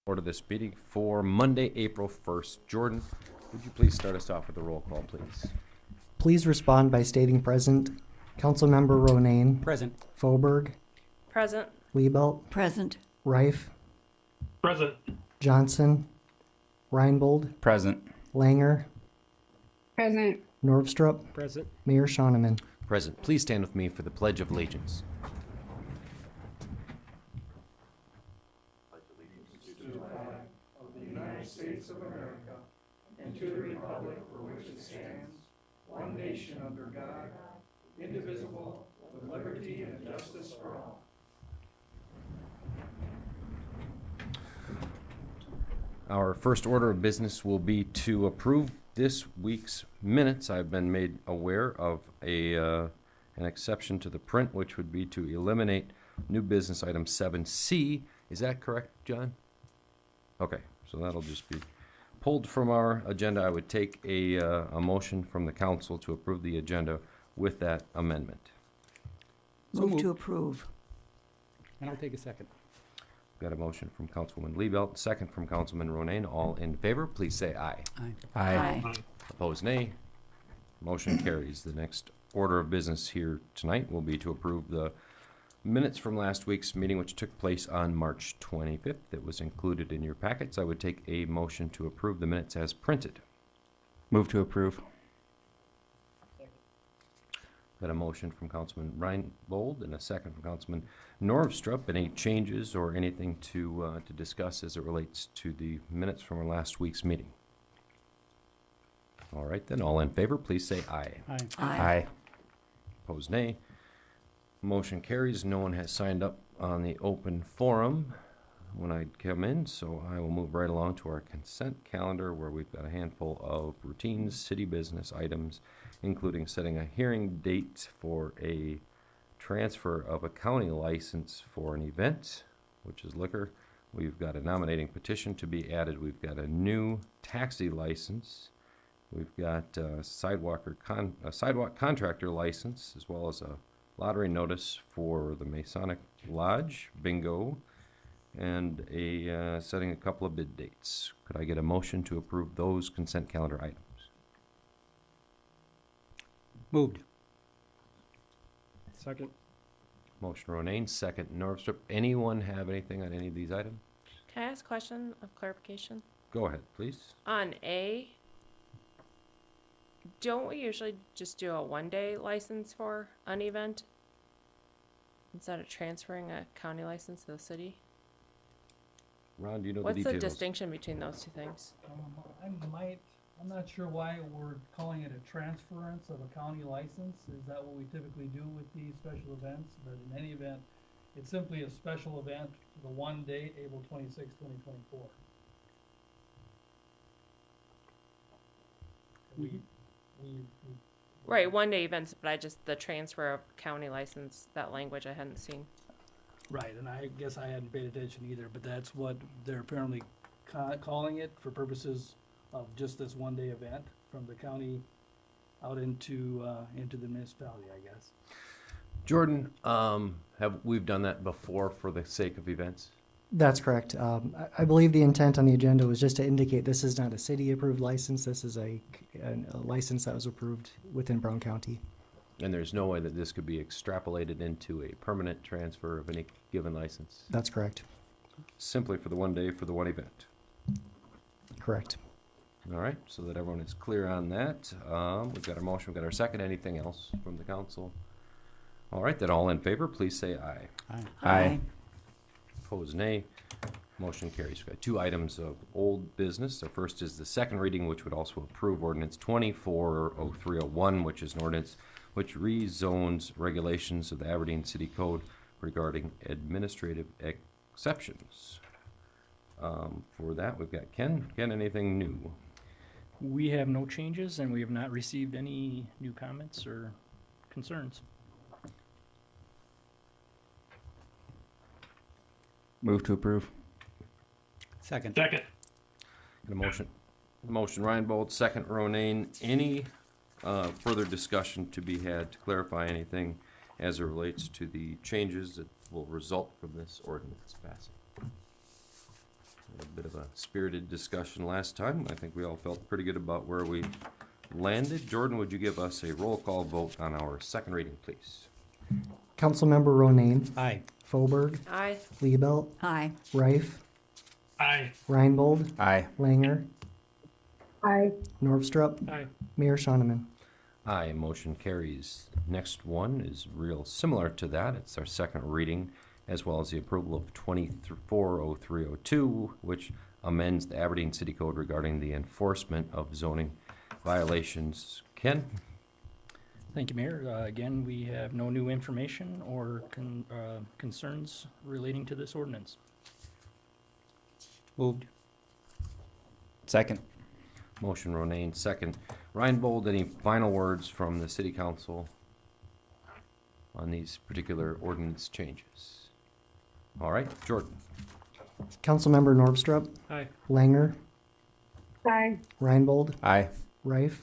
Order this meeting for Monday, April 1st. Jordan, would you please start us off with a roll call, please? Please respond by stating present. Councilmember Ronayne. Present. Foberg. Present. Liebelt. Present. Reif. Present. Johnson. Reinbold. Present. Langer. Present. Norvstrup. Present. Mayor Schoeneman. Present. Please stand with me for the Pledge of Allegiance. Our first order of business will be to approve this week's minutes. I've been made aware of an exception to the print, which would be to eliminate new business item 7C. Is that correct, John? Okay, so that'll just be pulled from our agenda. I would take a motion from the council to approve the agenda with that amendment. Move to approve. And I'll take a second. Got a motion from Councilwoman Liebelt, second from Councilman Ronayne. All in favor, please say aye. Aye. Opposed, nay. Motion carries. The next order of business here tonight will be to approve the minutes from last week's meeting, which took place on March 25th. That was included in your packets. I would take a motion to approve the minutes as printed. Move to approve. Got a motion from Councilman Reinbold and a second from Councilman Norvstrup. Any changes or anything to discuss as it relates to the minutes from our last week's meeting? All right, then. All in favor, please say aye. Aye. Opposed, nay. Motion carries. No one has signed up on the open forum when I come in, so I will move right along to our consent calendar, where we've got a handful of routine city business items, including setting a hearing date for a transfer of a county license for an event, which is liquor. We've got a nominating petition to be added. We've got a new taxi license. We've got a sidewalk contractor license, as well as a lottery notice for the Masonic Lodge bingo, and setting a couple of bid dates. Could I get a motion to approve those consent calendar items? Moved. Second. Motion Ronayne, second Norvstrup. Anyone have anything on any of these items? Can I ask a question of clarification? Go ahead, please. On A, don't we usually just do a one-day license for an event instead of transferring a county license to the city? Ron, do you know What's the the details? distinction between those two things? I'm not sure why we're calling it a transference of a county license. Is that what we typically do with these special events? But in any event, it's simply a special event for the one date, April 26, 2024. Right, one-day events, but the transfer of county license, that language I hadn't seen. Right, and I guess I hadn't paid attention either, but that's what they're apparently calling it for purposes of just this one-day event from the county out into the municipality, I guess. Jordan, we've done that before for the sake of events? That's correct. I believe the intent on the agenda was just to indicate this is not a city-approved license. This is a license that was approved within Brown County. And there's no way that this could be extrapolated into a permanent transfer of any given license? That's correct. Simply for the one day, for the one event? Correct. All right, so that everyone is clear on that. We've got our motion, we've got our second. Anything else from the council? All right, then all in favor, please say aye. Aye. Opposed, nay. Motion carries. We've got two items of old business. The first is the second reading, which would also approve ordinance 240301, which is an ordinance which rezones regulations of the Aberdeen City Code regarding administrative exceptions. For that, we've got Ken. Ken, anything new? We have no changes, and we have not received any new comments or concerns. Move to approve. Second. Got a motion Reinbold, second Ronayne. Any further discussion to be had to clarify anything as it relates to the changes that will result from this ordinance passing? A bit of a spirited discussion last time. I think we all felt pretty good about where we landed. Jordan, would you give us a roll call vote on our second reading, please? Councilmember Ronayne, Aye. Fauberg, Aye. Liebelt, Aye. Rife, Aye. Reinbold, Aye. Langer, Aye. Norvstrup, Aye. Mayor Shoneman. Aye, motion carries. Next one is real similar to that. It's our second reading, as well as the approval of 240302, which amends the Aberdeen City Code regarding the enforcement of zoning violations. Ken? Thank you, Mayor. Again, we have no new information or concerns relating to this ordinance. Moved. Second. Motion Ronayne, second. Reinbold, any final words from the city council on these particular ordinance changes? All right, Jordan. Councilmember Norvstrup, Aye. Langer, Aye. Reinbold, Aye. Rife,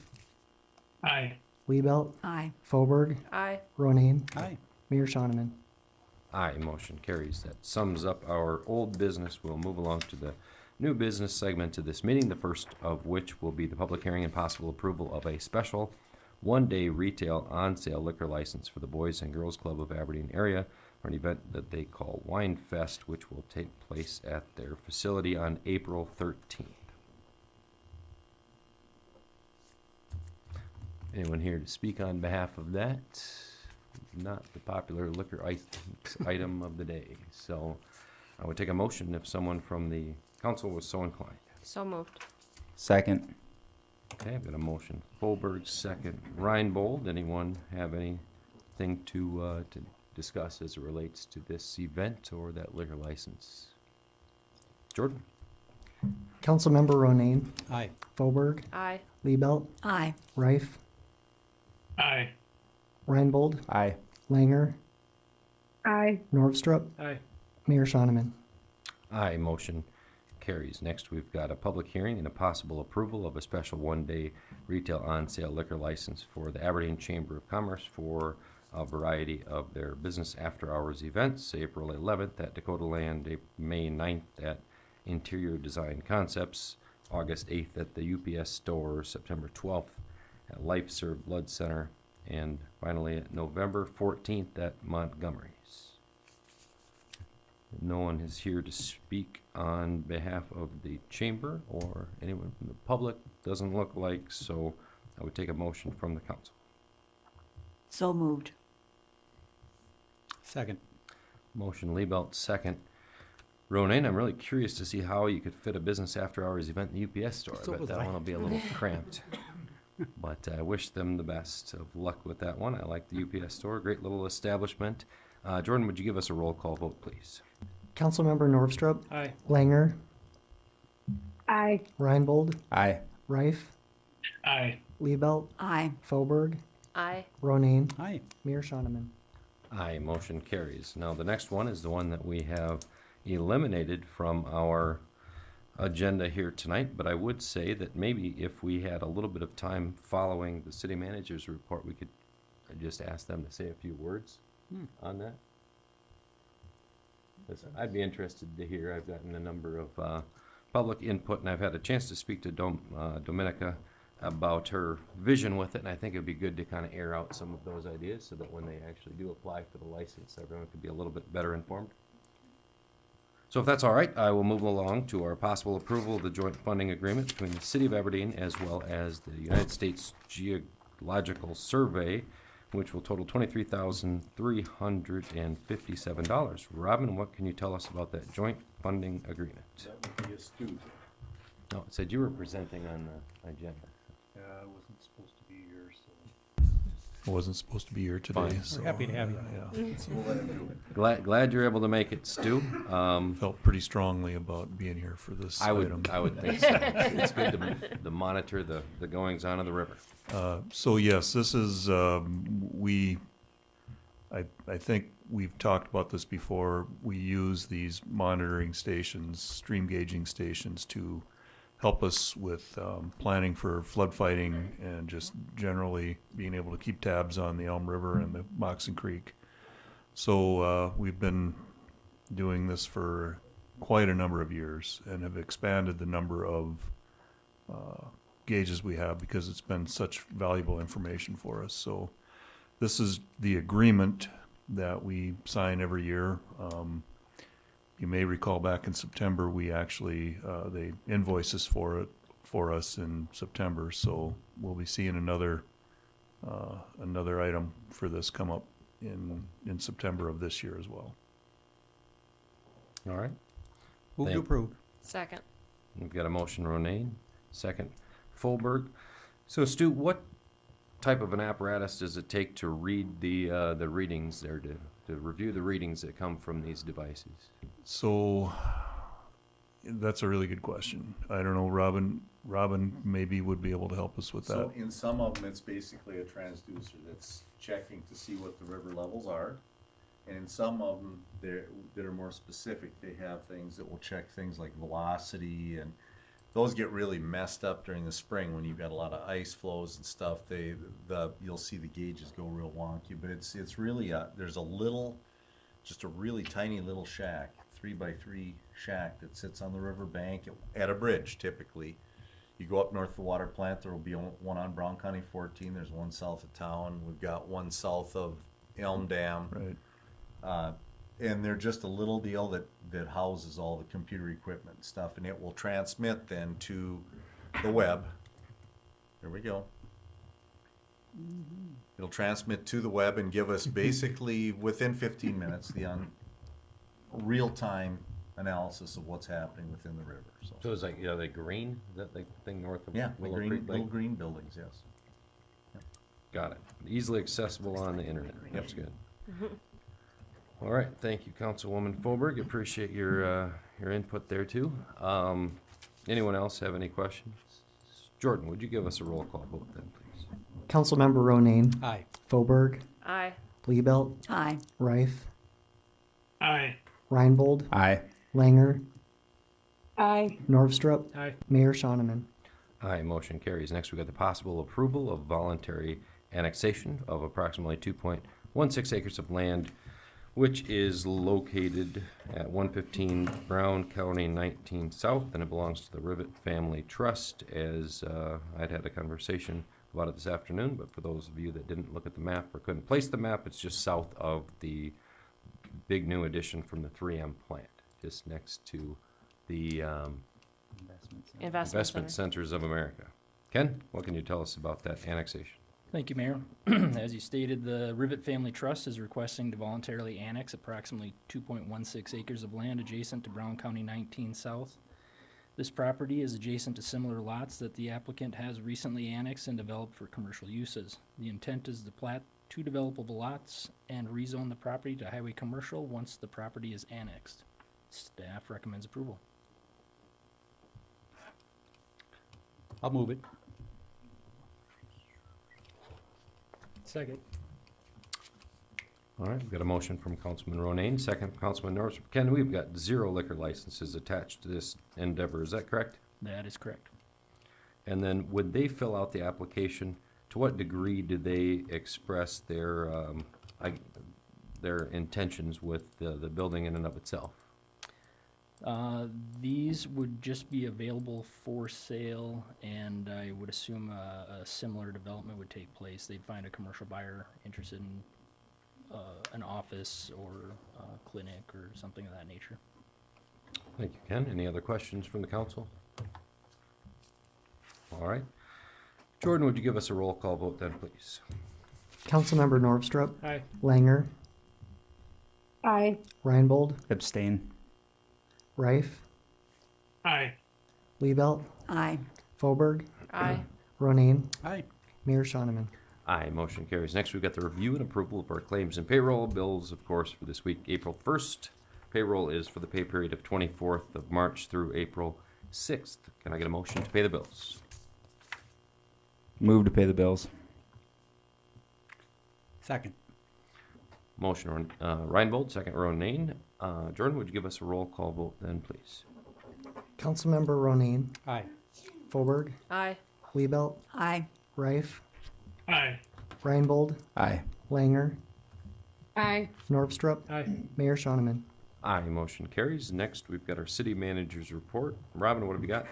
Aye. Liebelt, Aye. Fauberg, Aye. Ronayne, Aye. Mayor Shoneman. Aye, motion carries. That sums up our old business. We'll move along to the new business segment of this meeting, the first of which will be the public hearing and possible approval of a special one-day retail on-sale liquor license for the Boys and Girls Club of Aberdeen area for an event that they call Wine Fest, which will take place at their facility on April 13th. Anyone here to speak on behalf of that? Not the popular liquor item of the day. So I would take a motion if someone from the council was so inclined. So moved. Second. Okay, I've got a motion. Fauberg, second. Reinbold, anyone have anything to discuss as it relates to this event or that liquor license? Jordan? Councilmember Ronayne, Aye. Fauberg, Aye. Liebelt, Aye. Rife, Aye. Reinbold, Aye. Langer, Aye. Norvstrup, Aye. Mayor Shoneman. Aye, motion carries. Next, we've got a public hearing and a possible approval of a special one-day retail on-sale liquor license for the Aberdeen Chamber of Commerce for a variety of their business after-hours events, April 11th at Dakota Land, May 9th at Interior Design Concepts, August 8th at the UPS store, September 12th at Life Serve Blood Center, and finally at November 14th at Montgomery's. No one is here to speak on behalf of the chamber or anyone from the public. Doesn't look like, so I would take a motion from the council. So moved. Second. Motion Liebelt, second. Ronayne, I'm really curious to see how you could fit a business after-hours event in the UPS store. So I bet was that I. one will be a little cramped. But I wish them the best of luck with that one. I like the UPS store, great little establishment. Jordan, would you give us a roll call vote, please? Councilmember Norvstrup, Aye. Langer, Aye. Reinbold, Aye. Rife, Aye. Liebelt, Aye. Fauberg, Aye. Ronayne, Aye. Mayor Shoneman. Aye, motion carries. Now, the next one is the one that we have eliminated from our agenda here tonight, but I would say that maybe if we had a little bit of time following the city manager's report, we could just ask them to say a few words on that. 'Cause I'd be interested to hear. I've gotten a number of public input, and I've had a chance to speak to Dominica about her vision with it, and I think it'd be good to kind of air out some of those ideas so that when they actually do apply for the license, everyone could be a little bit better informed. So if that's all right, I will move along to our possible approval of the joint funding agreement between the City of Aberdeen as well as the United States Geological Survey, which will total $23,357. Robin, what can you tell us about that joint funding agreement? That would be astute. No, it said you were presenting on the agenda. Yeah, I wasn't supposed to be here, so. I wasn't supposed to be here today, Fine. so. We're happy to have you. Yeah, so Glad you're able to make it, Stu. felt pretty strongly about being here for this I item. would think so. It's good to monitor the goings on of the river. So yes, this is, I think we've talked about this before. We use these monitoring stations, stream gauging stations to help us with planning for flood fighting and just generally being able to keep tabs on the Elm River and the Moxon Creek. So we've been doing this for quite a number of years and have expanded the number of gauges we have because it's been such valuable information for us. So this is the agreement that we sign every year. You may recall back in September, we actually, they invoice us for us in September. So we'll be seeing another item for this come up in September of this year as well. All right. Move to Thank- approve. Second. We've got a motion, Ronayne, second, Fulberg. So Stu, what type of an apparatus does it take to read the readings there, to review the readings that come from these devices? So that's a really good question. I don't know, Robin maybe would be able to help us with that. So in some of them, it's basically a transducer that's checking to see what the river levels are. And in some of them, that are more specific, they have things that will check things like velocity, and those get really messed up during the spring when you've got a lot of ice flows and stuff. You'll see the gauges go real wonky, but it's really there's just a really tiny little shack, 3x3 shack that sits on the river bank at a bridge typically. You go up north of the water plant, there will be one on Brown County 14. There's one south of town. We've got one south of Elm Dam. Right. And they're just a little deal that houses all the computer equipment and stuff, and it will transmit then to the web. There we go. It'll transmit to the web and give us basically within 15 minutes the real-time analysis of what's happening within the river. So it's like, you know, the green, is that the thing north of Yeah, the Willow Creek little Lake? green buildings, yes. Got it. Easily accessible on the internet. That's good. All right, thank you, Councilwoman Fulberg. Appreciate your input there too. Anyone else have any questions? Jordan, would you give us a roll call vote then, please? Councilmember Ronayne. Aye. Fulberg. Aye. Liebelt. Aye. Reif. Aye. Reinbold. Aye. Langer. Aye. Norvstrup. Aye. Mayor Shoneman. Aye, motion carries. Next, we got the possible approval of voluntary annexation of approximately 2.16 acres of land, which is located at 115 Brown County 19 South, and it belongs to the Rivet Family Trust. As I'd had a conversation about it this afternoon, but for those of you that didn't look at the map or couldn't place the map, it's just south of the big new addition from the 3M plant, just next to the Investment Investment Center. Centers of America. Ken, what can you tell us about that annexation? Thank you, Mayor. As you stated, the Rivet Family Trust is requesting to voluntarily annex approximately 2.16 acres of land adjacent to Brown County 19 South. This property is adjacent to similar lots that the applicant has recently annexed and developed for commercial uses. The intent is to plat 2 developable lots and rezone the property to highway commercial once the property is annexed. Staff recommends approval. I'll move it. Second. All right, we've got a motion from Councilman Ronayne, second from Councilman Norris. Ken, we've got 0 liquor licenses attached to this endeavor, is that correct? That is correct. And then would they fill out the application? To what degree do they express their intentions with the building in and of itself? These would just be available for sale, and I would assume a similar development would take place. They'd find a commercial buyer interested in an office or a clinic or something of that nature. Thank you, Ken. Any other questions from the council? All right. Jordan, would you give us a roll call vote then, please? Councilmember Norvstrup. Aye. Langer. Aye. Reinbold. Abstain. Reif. Aye. Liebelt. Aye. Fulberg. Aye. Ronayne. Aye. Mayor Shoneman. Aye, motion carries. Next, we've got the review and approval of our claims and payroll bills, of course, for this week, April 1st. Payroll is for the pay period of 24th of March through April 6th. Can I get a motion to pay the bills? Move to pay the bills. Second. Motion, Reinbold, second Ronayne. Jordan, would you give us a roll call vote then, please? Councilmember Ronayne. Aye. Fulberg. Aye. Liebelt. Aye. Reif. Aye. Reinbold. Aye. Langer. Aye. Norvstrup. Aye. Mayor Shoneman. Aye, motion carries. Next, we've got our city manager's report. Robin, what have you got?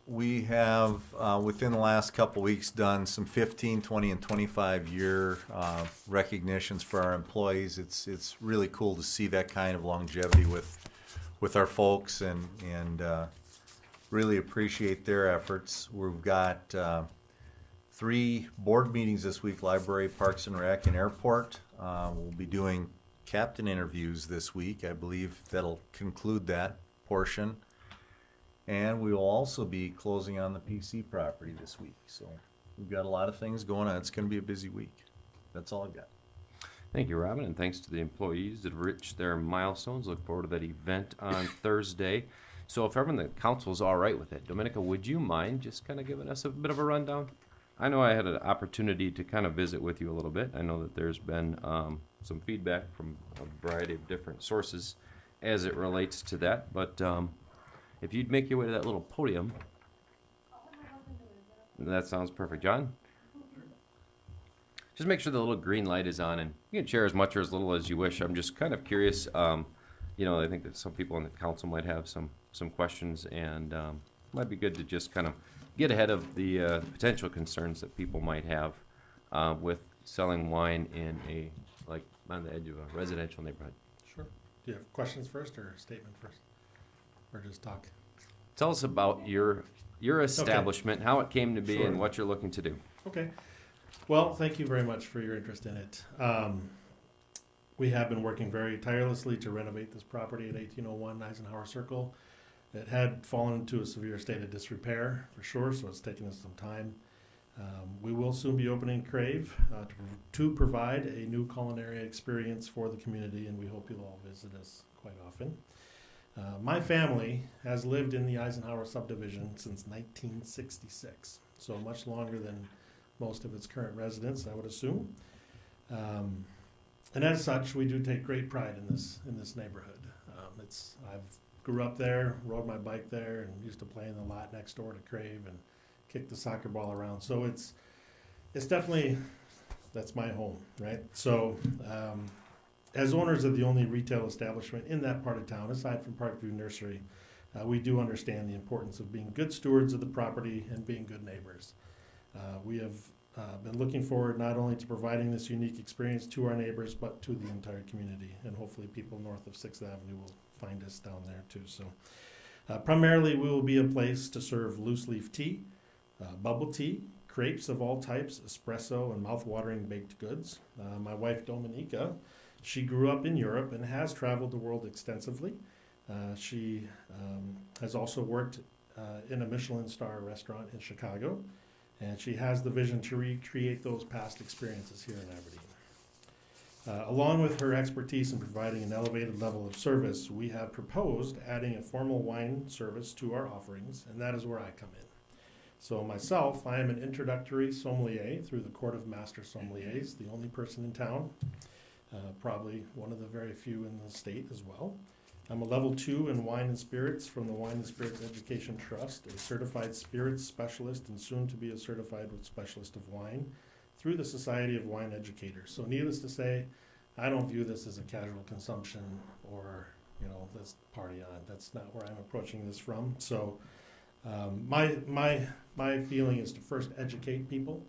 We have, within the last couple weeks, done some 15, 20, and 25-year recognitions for our employees. It's really cool to see that kind of longevity with our folks, and really appreciate their efforts. We've got 3 board meetings this week: Library, Parks and Rec, and Airport. We'll be doing captain interviews this week. I believe that'll conclude that portion. And we will also be closing on the PC property this week. So we've got a lot of things going on. It's going to be a busy week. That's all I've got. Thank you, Robin, and thanks to the employees that have reached their milestones. Look forward to that event on Thursday. So if everyone in the council is all right with it, Dominica, would you mind just kind of giving us a bit of a rundown? I know I had an opportunity to kind of visit with you a little bit. I know that there's been some feedback from a variety of different sources as it relates to that, but if you'd make your way to that little podium. That sounds perfect. John? Just make sure the little green light is on, and you can share as much or as little as you wish. I'm just kind of curious. You know, I think that some people in the council might have some questions, and might be good to just kind of get ahead of the potential concerns that people might have with selling wine in like on the edge of a residential neighborhood. Sure. Do you have questions first or a statement first? Or just talk? Tell us about your establishment, how it came to be, Sure. and what you're looking to do. Okay. Well, thank you very much for your interest in it. We have been working very tirelessly to renovate this property at 1801 Eisenhower Circle. It had fallen into a severe state of disrepair, for sure, so it's taken us some time. We will soon be opening Crave to provide a new culinary experience for the community, and we hope you'll all visit us quite often. My family has lived in the Eisenhower subdivision since 1966, so much longer than most of its current residents, I would assume. And as such, we do take great pride in this neighborhood. I've grew up there, rode my bike there, and used to play in the lot next door to Crave and kick the soccer ball around. So it's definitely, that's my home, right? So as owners of the only retail establishment in that part of town, aside from Parkview Nursery, we do understand the importance of being good stewards of the property and being good neighbors. We have been looking forward not only to providing this unique experience to our neighbors, but to the entire community, and hopefully people north of 6th Avenue will find us down there too. So primarily we will be a place to serve loose leaf tea, bubble tea, crepes of all types, espresso, and mouth-watering baked goods. My wife Dominica, she grew up in Europe and has traveled the world extensively. She has also worked in a Michelin star restaurant in Chicago, and she has the vision to recreate those past experiences here in Aberdeen. Along with her expertise in providing an elevated level of service, we have proposed adding a formal wine service to our offerings, and that is where I come in. So myself, I am an introductory sommelier through the Court of Master Sommeliers, the only person in town. Probably one of the very few in the state as well. I'm a level 2 in wine and spirits from the Wine and Spirits Education Trust, a certified spirits specialist, and soon to be a certified specialist of wine through the Society of Wine Educators. So needless to say, I don't view this as a casual consumption or, let's party on. That's not where I'm approaching this from. So my feeling is to first educate people,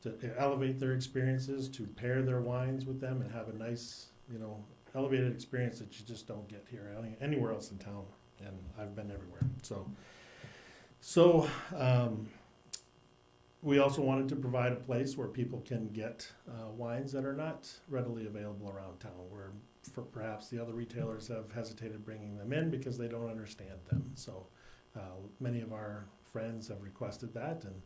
to elevate their experiences, to pair their wines with them, and have a nice, elevated experience that you just don't get here anywhere else in town. And I've been everywhere. So we also wanted to provide a place where people can get wines that are not readily available around town, where perhaps the other retailers have hesitated bringing them in because they don't understand them. So many of our friends have requested that, and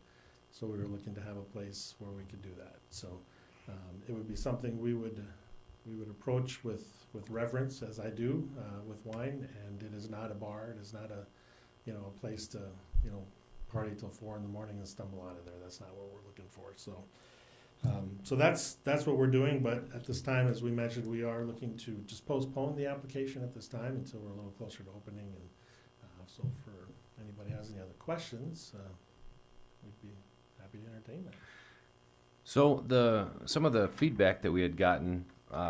so we were looking to have a place where we could do that. So it would be something we would approach with reverence, as I do with wine. And it is not a bar. It is not a place to party till 4 a.m. and stumble out of there. That's not what we're looking for. So that's what we're doing. But at this time, as we mentioned, we are looking to just postpone the application at this time until we're a little closer to opening. And so for anybody who has any other questions, we'd be happy to entertain that. So some of the feedback that we had gotten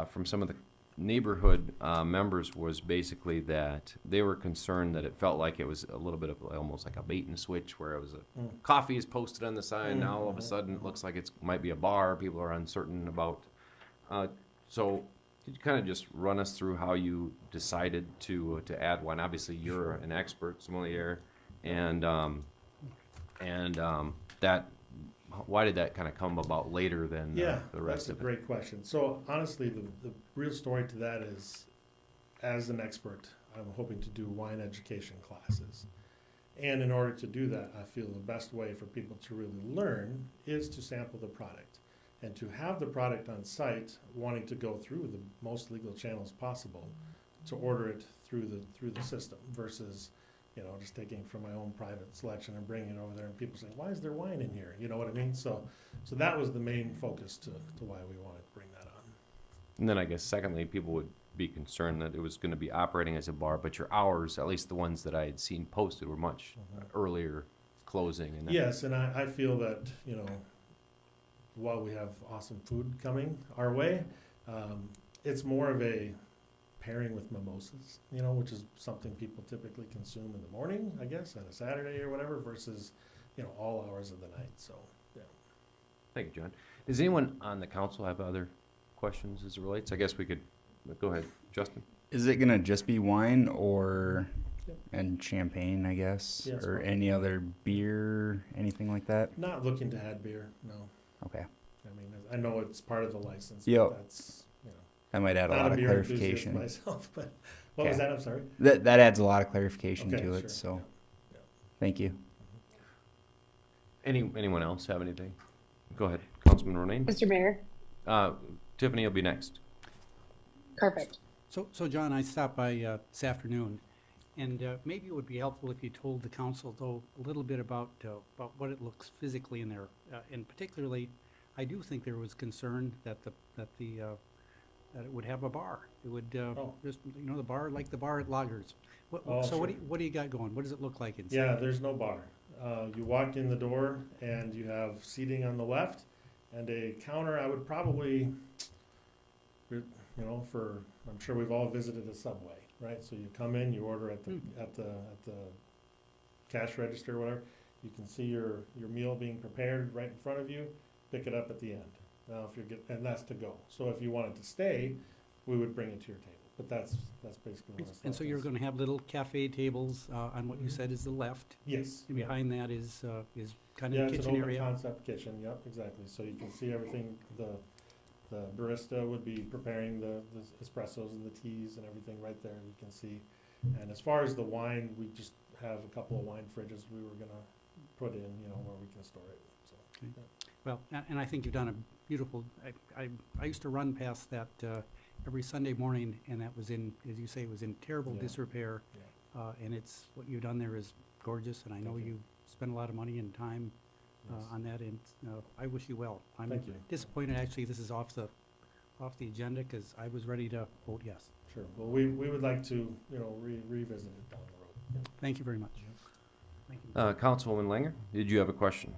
from some of the neighborhood members was basically that they were concerned that it felt like it was a little bit of almost like a bait and switch, where it was coffee is posted on the sign, now all of a sudden it looks like it might be a bar. People are uncertain about. So could you kind of just run us through how you decided to add wine? Obviously, you're an expert sommelier, and that. Why did that kind of come about later than the rest that's a of it? great question. So honestly, the real story to that is, as an expert, I'm hoping to do wine education classes. And in order to do that, I feel the best way for people to really learn is to sample the product. And to have the product on site, wanting to go through the most legal channels possible to order it through the system versus, you know, just taking from my own private selection and bringing it over there and people saying, why is there wine in here? You know what I mean? So that was the main focus to why we wanted to bring that on. And then I guess secondly, people would be concerned that it was going to be operating as a bar, but your hours, at least the ones that I had seen posted, were much earlier closing. And that. Yes, and I feel that, you know, while we have awesome food coming our way, it's more of a pairing with mimosas, you know, which is something people typically consume in the morning, I guess, on a Saturday or whatever, versus, you know, all hours of the night. So, yeah. Thank you, John. Does anyone on the council have other questions as it relates? I guess we could go ahead, Justin. Is it gonna just be wine or Yep. and champagne, I guess, Yes, or well- any other beer, anything like that? Not looking to add beer, no. Okay, I mean, I know it's part of the license, Yep. but that's, you know, that might add a not lot a of beer enthusiast clarification. myself, but what was Okay. that? I'm sorry. That adds a lot of clarification Okay, to sure. it. So, Yeah. thank you. Anyone else have anything? Go ahead, Councilman Ronayne. Mr. Mayor, Tiffany will be next. perfect. So John, I stopped by this afternoon, and maybe it would be helpful if you told the council, though, a little bit about what it looks physically in there. And particularly, I do think there was concern that that it would have a bar. It would just, you know, the bar like the bar at Loggers. Oh, So sure. what do you got going? What does it look like inside? Yeah, there's no bar. You walk in the door and you have seating on the left and a counter. I would probably, you know, I'm sure we've all visited a Subway, right? So you come in, you order at the cash register or whatever. You can see your meal being prepared right in front of you. Pick it up at the end. Now, and that's to go. So if you wanted to stay, we would bring it to your table. But that's basically what it's like. And so you're going to have little cafe tables on what you said is the left. Yes. And behind that is kind Yeah, of the it's kitchen an open area. concept kitchen, yep, exactly. So you can see everything, the barista would be preparing the espressos and the teas and everything right there, you can see. And as far as the wine, we just have a couple of wine fridges we were gonna put in, you know, where we can store it, so. Okay. yeah. Well, and I think you've done a beautiful, I used to run past that every Sunday morning, and that was in, as you say, it was in terrible Yeah. disrepair. Yeah. And it's, what you've done there is gorgeous, and I know Thank you. you spent a lot of money and time Yes. on that, and I wish you well. I'm Thank you. disappointed, actually, this is off the agenda, because I was ready to vote yes. Sure, well, we would like to, you know, revisit it down the road. Yeah. Thank you very much. Thank you. Councilwoman Langer, did you have a question?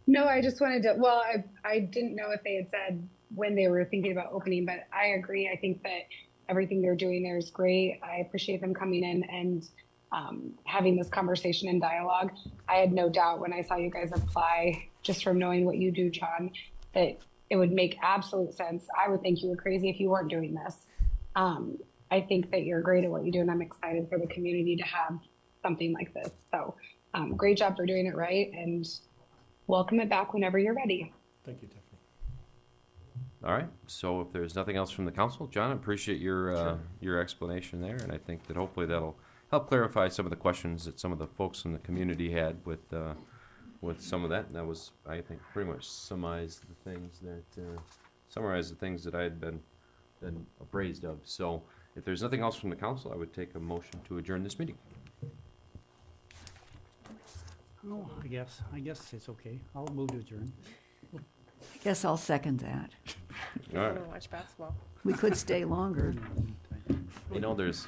No, I just wanted to, well, I didn't know if they had said when they were thinking about opening, but I agree. I think that everything they're doing there is great. I appreciate them coming in and having this conversation and dialogue. I had no doubt when I saw you guys apply, just from knowing what you do, John, that it would make absolute sense. I would think you were crazy if you weren't doing this. I think that you're great at what you do, and I'm excited for the community to have something like this. So great job for doing it right, and welcome it back whenever you're ready. Thank you, Tiffany. All right, so if there's nothing else from the council, John, I appreciate your explanation there, and I think that hopefully that'll help clarify some of the questions that some of the folks in the community had with some of that. And that was, I think, pretty much summarized the things that I had been appraised of. So if there's nothing else from the council, I would take a motion to adjourn this meeting. Oh, I guess it's okay. I'll move to adjourn. Guess I'll second that. All I right. want to watch basketball. We could stay longer. You know, there's